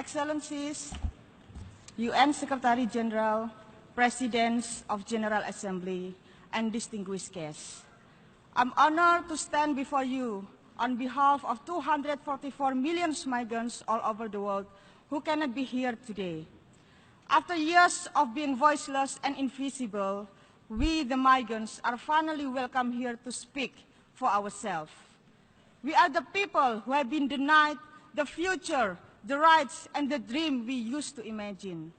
Excellencies, UN Secretary General, Presidents of General Assembly, and distinguished guests. I'm honored to stand before you on behalf of 244 million migrants all over the world who cannot be here today. After years of being voiceless and invisible, we, the migrants, are finally welcome here to speak for ourselves. We are the people who have been denied the future, the rights, and the dream we used to imagine.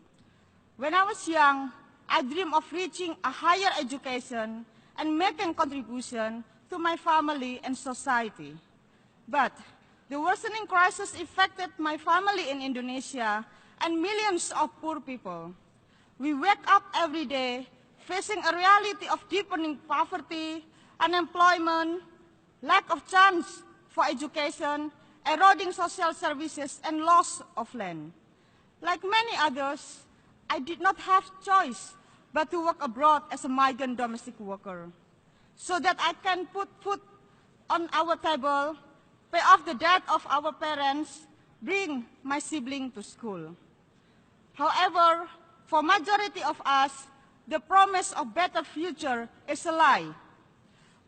When I was young, I dreamed of reaching a higher education and making contribution to my family and society. But the worsening crisis affected my family in Indonesia and millions of poor people. We wake up every day facing a reality of deepening poverty, unemployment, lack of chance for education, eroding social services, and loss of land. Like many others, I did not have choice but to work abroad as a migrant domestic worker, so that I can put food on our table, pay off the debt of our parents, bring my sibling to school. However, for majority of us, the promise of better future is a lie.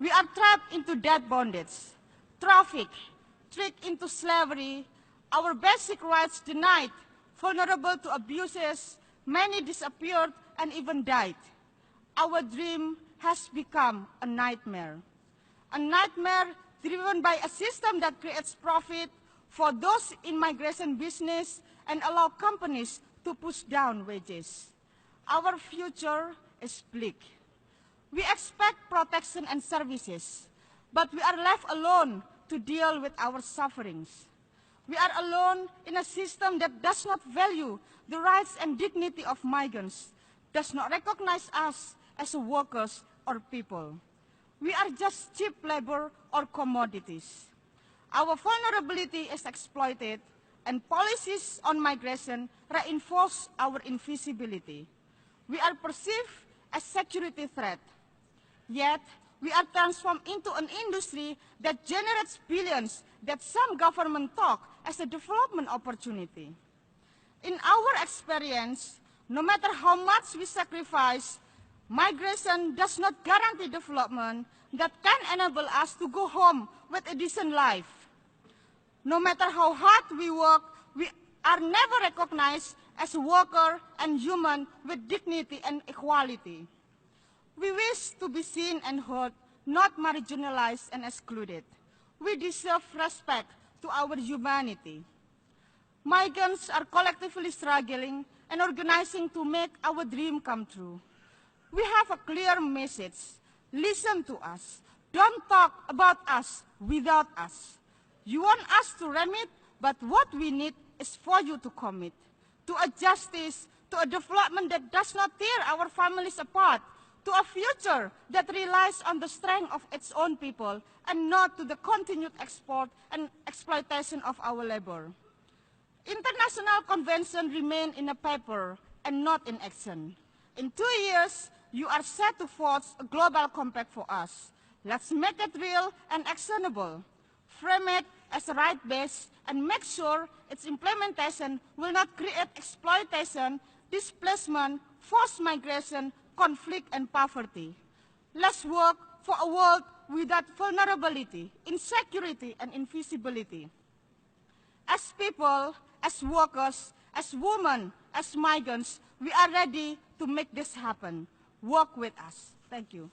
We are trapped into debt bondage, trafficked, tricked into slavery, our basic rights denied, vulnerable to abuses, many disappeared and even died. Our dream has become a nightmare driven by a system that creates profit for those in migration business and allow companies to push down wages. Our future is bleak. We expect protection and services, but we are left alone to deal with our sufferings. We are alone in a system that does not value the rights and dignity of migrants, does not recognize us as workers or people. We are just cheap labor or commodities. Our vulnerability is exploited, and policies on migration reinforce our invisibility. We are perceived as a security threat, yet we are transformed into an industry that generates billions that some government talk as a development opportunity. In our experience, no matter how much we sacrifice, migration does not guarantee development that can enable us to go home with a decent life. No matter how hard we work, we are never recognized as a worker and human with dignity and equality. We wish to be seen and heard, not marginalized and excluded. We deserve respect to our humanity. Migrants are collectively struggling and organizing to make our dream come true. We have a clear message. Listen to us. Don't talk about us without us. You want us to remit, but what we need is for you to commit to a justice, to a development that does not tear our families apart, to a future that relies on the strength of its own people and not to the continued export and exploitation of our labor. International conventions remain in a paper and not in action. In 2 years, you are set to forge a global compact for us. Let's make it real and actionable. Frame it as a right base and make sure its implementation will not create exploitation, displacement, forced migration, conflict, and poverty. Let's work for a world without vulnerability, insecurity, and invisibility. As people, as workers, as women, as migrants, we are ready to make this happen. Work with us. Thank you.